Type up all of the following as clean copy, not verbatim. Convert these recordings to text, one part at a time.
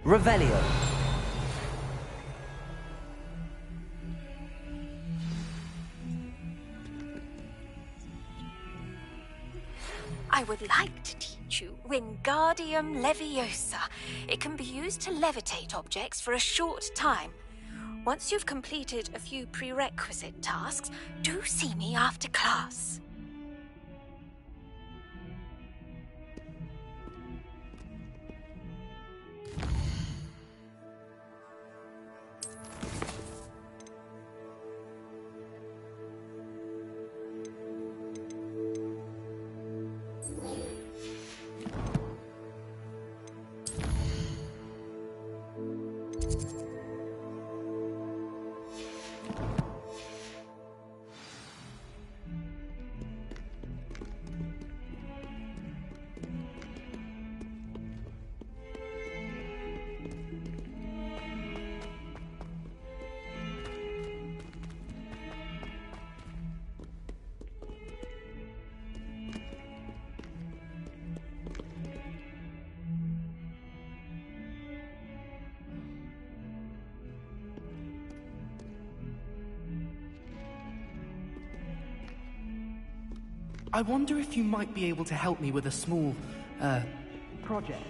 Revelio. I would like to teach you Wingardium Leviosa. It can be used to levitate objects for a short time. Once you've completed a few prerequisite tasks, do see me after class. I wonder if you might be able to help me with a small, project.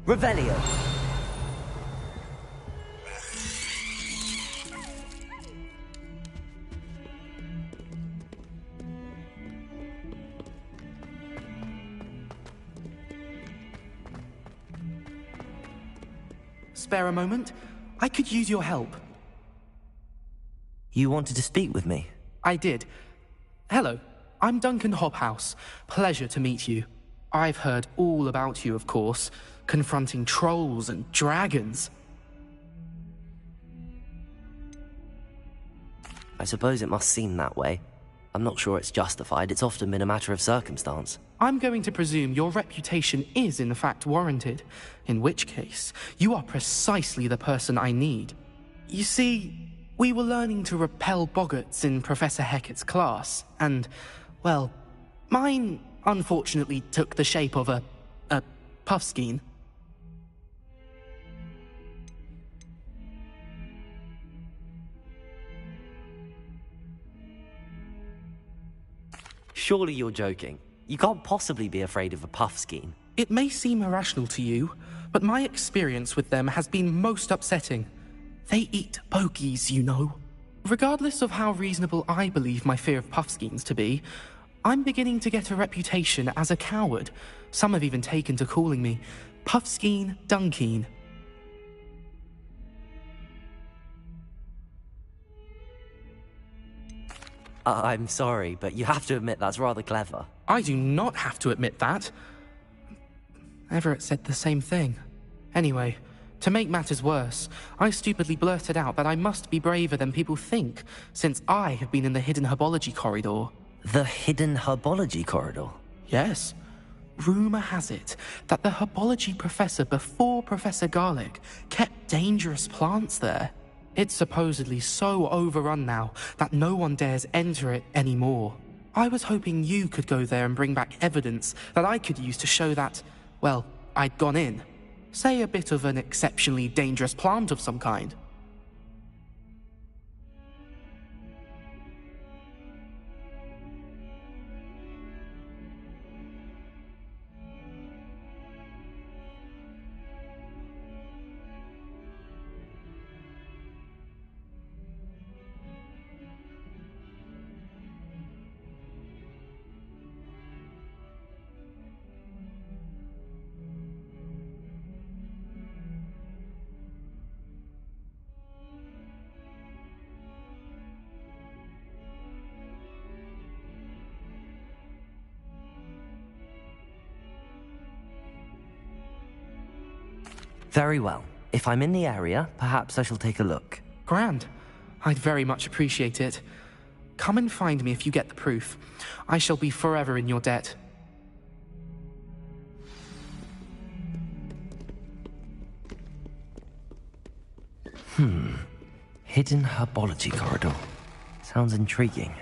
Revelio. Spare a moment? I could use your help. You wanted to speak with me? I did. Hello, I'm Duncan Hobhouse. Pleasure to meet you. I've heard all about you, of course, confronting trolls and dragons. I suppose it must seem that way. I'm not sure it's justified. It's often been a matter of circumstance. I'm going to presume your reputation is in fact warranted, in which case, you are precisely the person I need. You see, we were learning to repel boggarts in Professor Hecat's class, and, well, mine unfortunately took the shape of a puffskein. Surely you're joking. You can't possibly be afraid of a puffskein. It may seem irrational to you, but my experience with them has been most upsetting. They eat bogies, you know. Regardless of how reasonable I believe my fear of puffskeins to be, I'm beginning to get a reputation as a coward. Some have even taken to calling me Puffskeen Dunkeen. I'm sorry, but you have to admit that's rather clever. I do not have to admit that. Everett said the same thing. Anyway, To make matters worse, I stupidly blurted out that I must be braver than people think, since I have been in the hidden herbology corridor. The hidden herbology corridor? Yes. Rumor has it that the herbology professor before Professor Garlic kept dangerous plants there. It's supposedly so overrun now that no one dares enter it anymore. I was hoping you could go there and bring back evidence that I could use to show that, well, I'd gone in. Say a bit of an exceptionally dangerous plant of some kind. Very well. If I'm in the area, perhaps I shall take a look. Grand. I'd very much appreciate it. Come and find me if you get the proof. I shall be forever in your debt. Hidden herbology corridor. Sounds intriguing.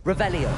Revelio.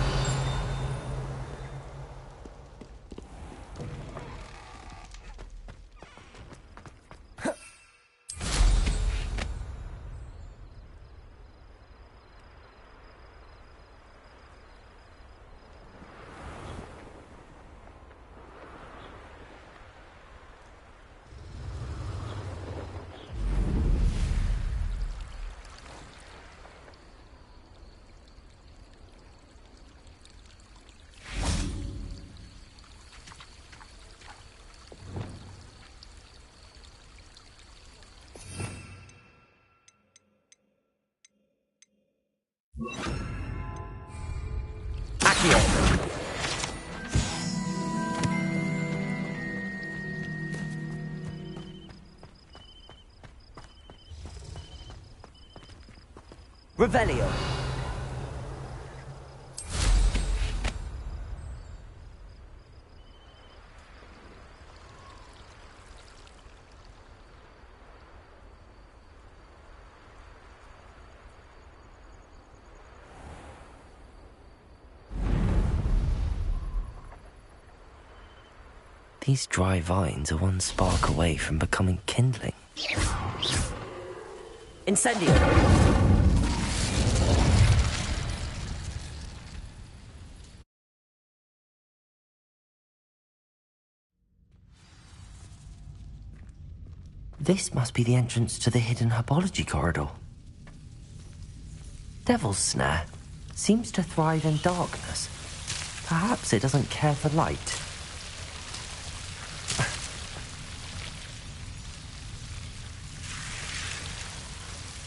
Revelio. These dry vines are one spark away from becoming kindling. Incendio! This must be the entrance to the hidden herbology corridor. Devil's Snare seems to thrive in darkness. Perhaps it doesn't care for light.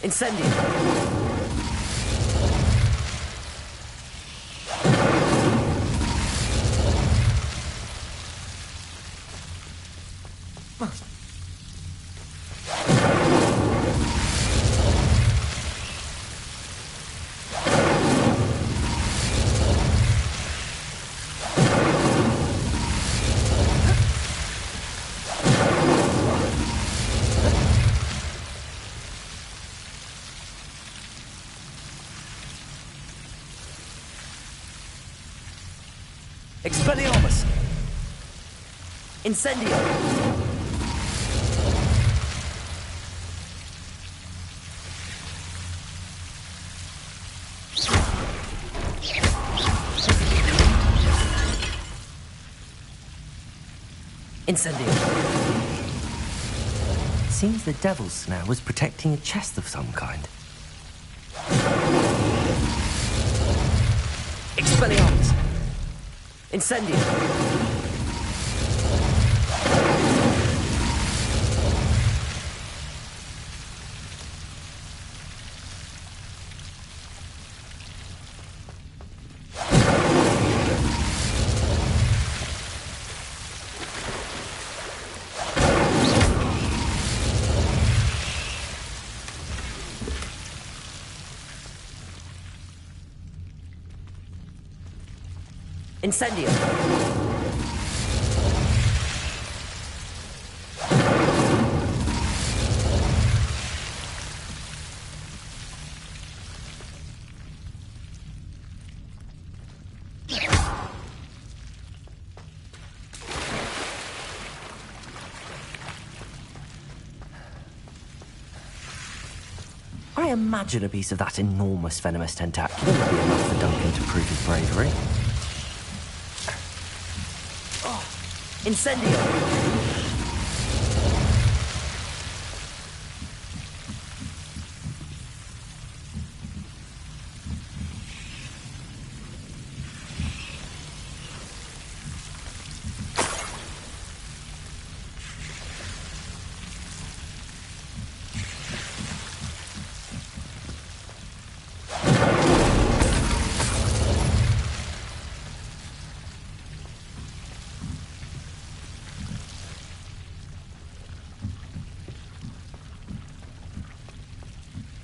Incendio! Expelliarmus! Incendio! Incendio! Seems the Devil's Snare was protecting a chest of some kind. Expelliarmus! Incendio! Incendio! I imagine a piece of that enormous venomous tentacular would be enough for Duncan to prove his bravery. Incendio!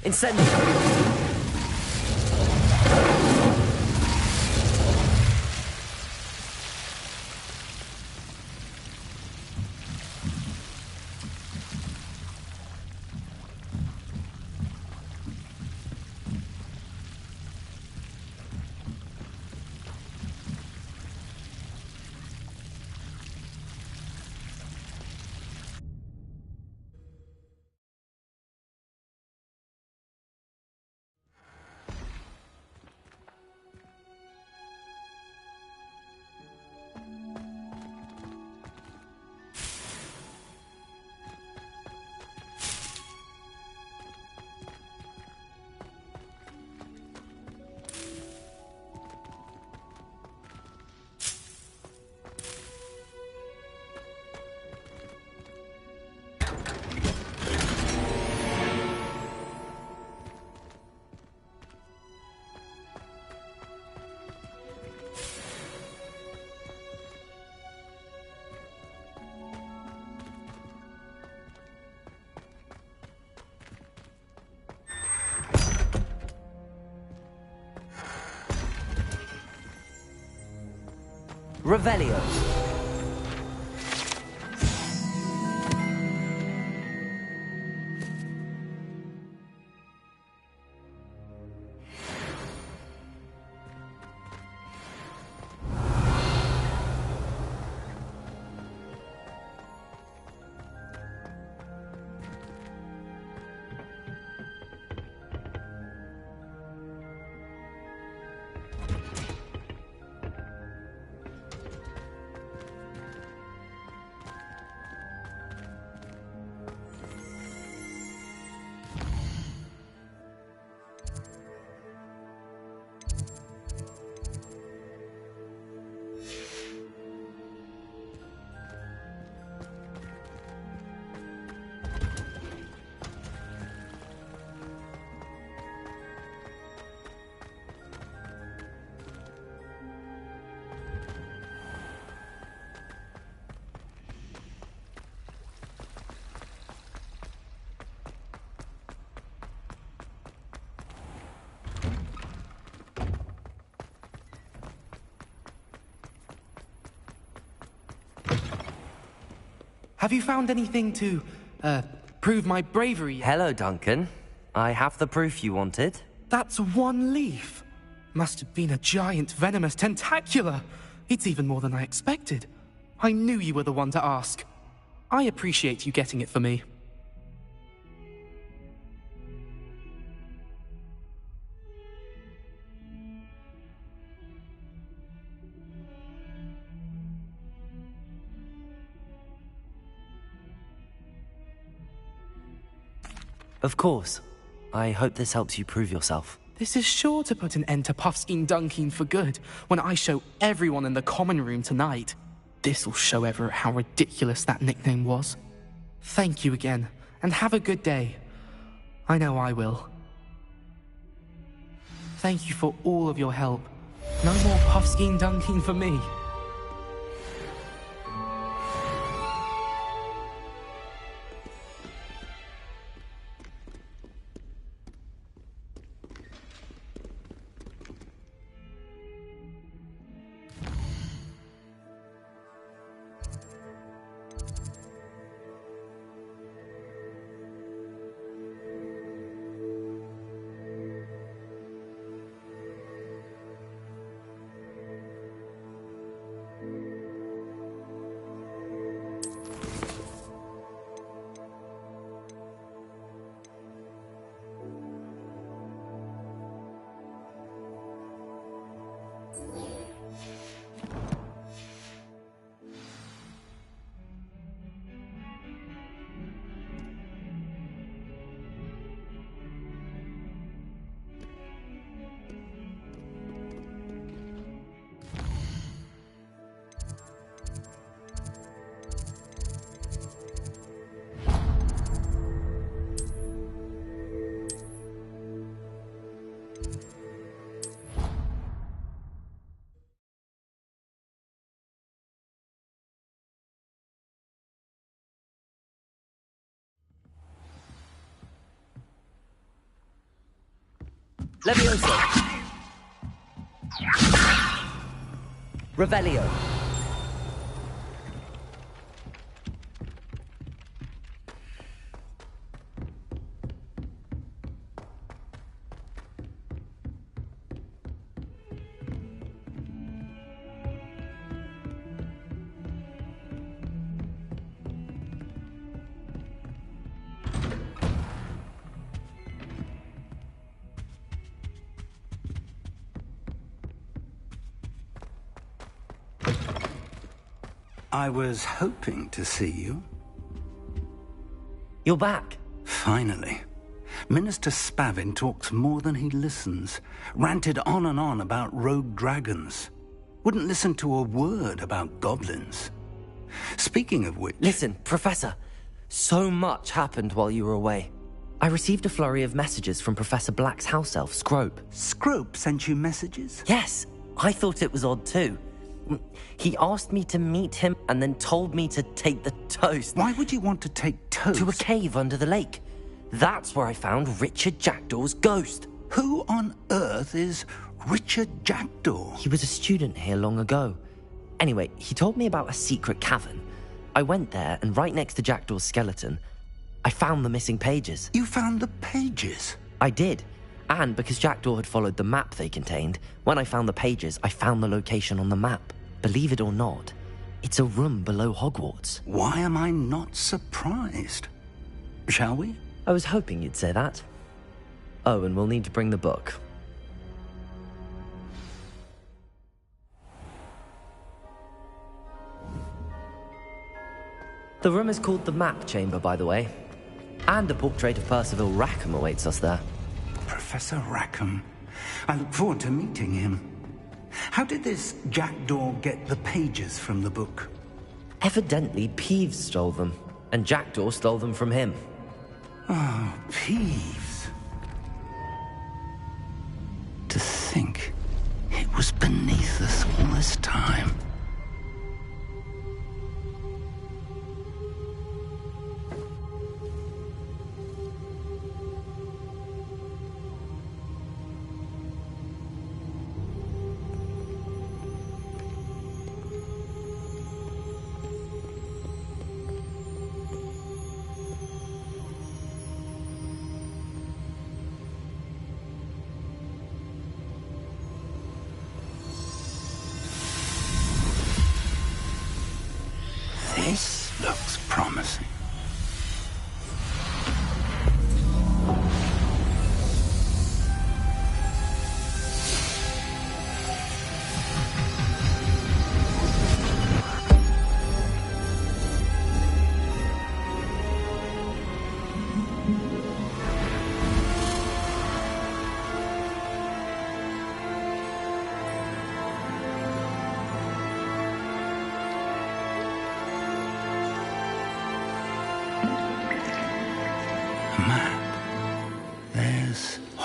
Incendio! Revelio! Have you found anything to, prove my bravery yet? Hello, Duncan. I have the proof you wanted. That's one leaf. Must have been a giant venomous tentacula. It's even more than I expected. I knew you were the one to ask. I appreciate you getting it for me. Of course. I hope this helps you prove yourself. This is sure to put an end to Puffskein Dunking for good when I show everyone in the common room tonight. This'll show Everett how ridiculous that nickname was. Thank you again, and have a good day. I know I will. Thank you for all of your help. No more Puffskein Dunking for me. Levioso! Revelio! I was hoping to see you. You're back. Finally. Minister Spavin talks more than he listens. Ranted on and on about rogue dragons. Wouldn't listen to a word about goblins. Speaking of which... Listen, Professor. So much happened while you were away. I received a flurry of messages from Professor Black's house elf, Scrope. Scrope sent you messages? Yes, I thought it was odd too. He asked me to meet him and then told me to take the toast. Why would you want to take toast? To a cave under the lake. That's where I found Richard Jackdaw's ghost. Who on earth is Richard Jackdaw? He was a student here long ago. Anyway, he told me about a secret cavern. I went there, and right next to Jackdaw's skeleton, I found the missing pages. You found the pages? I did. And because Jackdaw had followed the map they contained, when I found the pages, I found the location on the map. Believe it or not, it's a room below Hogwarts. Why am I not surprised? Shall we? I was hoping you'd say that. Oh, and we'll need to bring the book. The room is called the Map Chamber, by the way. And a portrait of Percival Rackham awaits us there. Professor Rackham. I look forward to meeting him. How did this Jackdaw get the pages from the book? Evidently, Peeves stole them, and Jackdaw stole them from him. Oh, Peeves. To think it was beneath us all this time. This looks promising.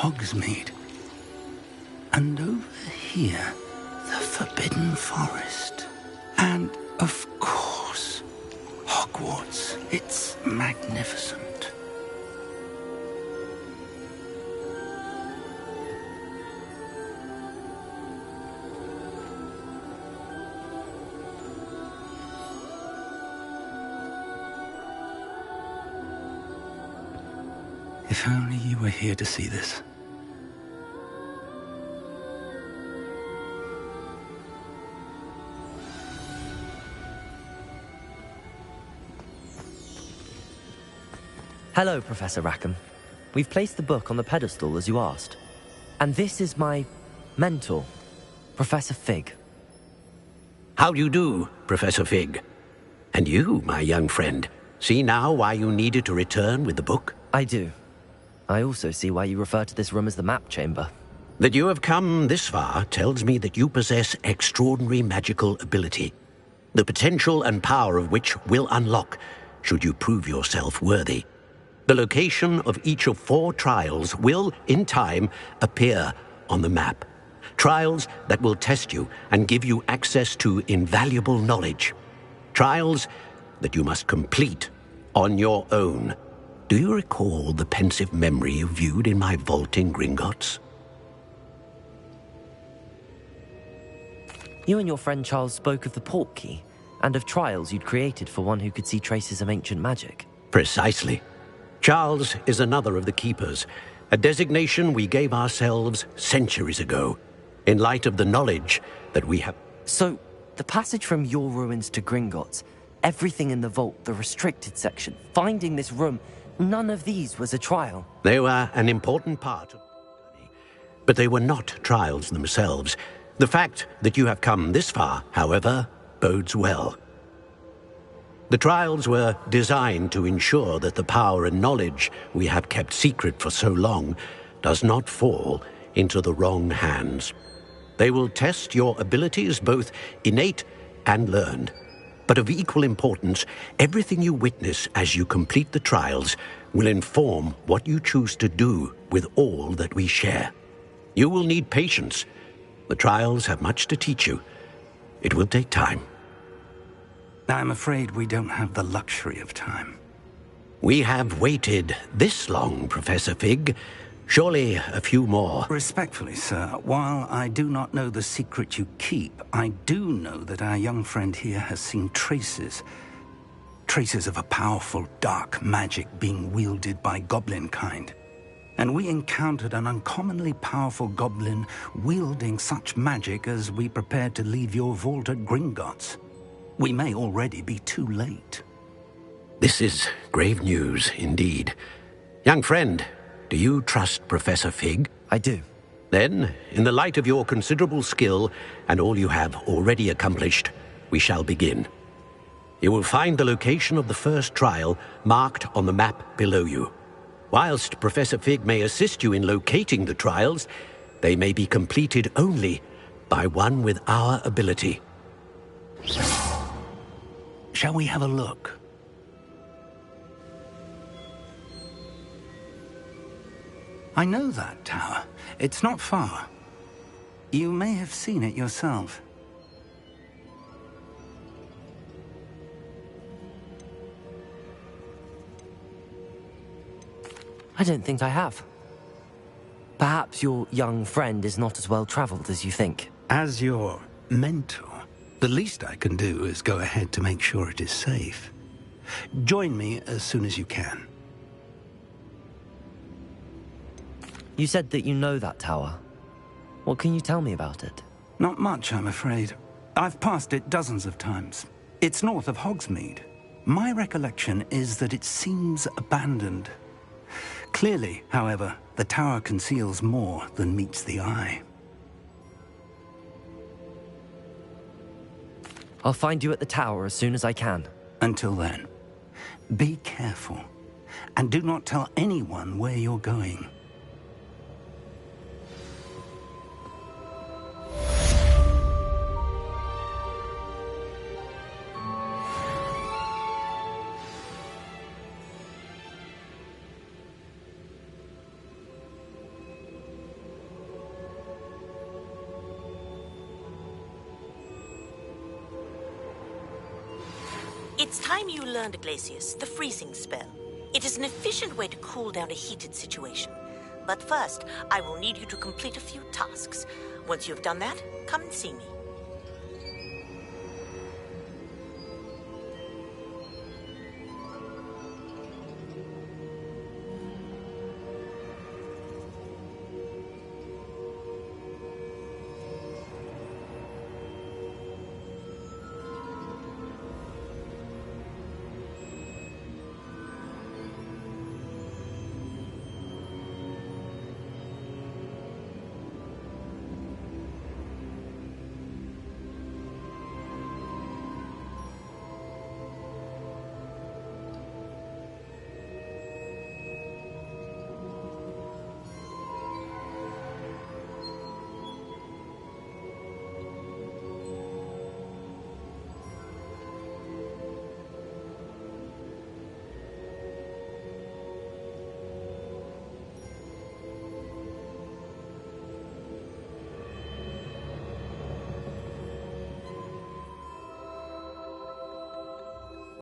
Hogsmeade. And over here, the Forbidden Forest. And, of course, Hogwarts. It's magnificent. If only you were here to see this. Hello, Professor Rackham. We've placed the book on the pedestal as you asked. And this is my mentor, Professor Fig. How do you do, Professor Fig? And you, my young friend, see now why you needed to return with the book? I do. I also see why you refer to this room as the map chamber. That you have come this far tells me that you possess extraordinary magical ability, the potential and power of which will unlock should you prove yourself worthy. The location of each of 4 trials will, in time, appear on the map. Trials that will test you and give you access to invaluable knowledge. Trials that you must complete on your own. Do you recall the pensive memory you viewed in my vault in Gringotts? You and your friend Charles spoke of the portkey and of trials you'd created for one who could see traces of ancient magic. Precisely. Charles is another of the Keepers, a designation we gave ourselves centuries ago, in light of the knowledge that we have. So, the passage from your ruins to Gringotts, everything in the vault, the restricted section, finding this room, none of these was a trial. They were an important part of the journey, but they were not trials themselves. The fact that you have come this far, however, bodes well. The trials were designed to ensure that the power and knowledge we have kept secret for so long does not fall into the wrong hands. They will test your abilities, both innate and learned. But of equal importance, everything you witness as you complete the trials will inform what you choose to do with all that we share. You will need patience. The trials have much to teach you. It will take time. I'm afraid we don't have the luxury of time. We have waited this long, Professor Fig. Surely a few more. Respectfully, sir, while I do not know the secret you keep, I do know that our young friend here has seen traces of a powerful dark magic being wielded by goblin kind. And we encountered an uncommonly powerful goblin wielding such magic as we prepared to leave your vault at Gringotts. We may already be too late. This is grave news indeed. Young friend, do you trust Professor Fig? I do. Then, in the light of your considerable skill and all you have already accomplished, we shall begin. You will find the location of the first trial marked on the map below you. Whilst Professor Fig may assist you in locating the trials, they may be completed only by one with our ability. Shall we have a look? I know that tower. It's not far. You may have seen it yourself. I don't think I have. Perhaps your young friend is not as well traveled as you think. As your mentor, the least I can do is go ahead to make sure it is safe. Join me as soon as you can. You said that you know that tower. What can you tell me about it? Not much, I'm afraid. I've passed it dozens of times. It's north of Hogsmeade. My recollection is that it seems abandoned. Clearly, however, the tower conceals more than meets the eye. I'll find you at the tower as soon as I can. Until then, be careful, and do not tell anyone where you're going. It's time you learned, Glacius, the freezing spell. It is an efficient way to cool down a heated situation. But first, I will need you to complete a few tasks. Once you've done that, come and see me.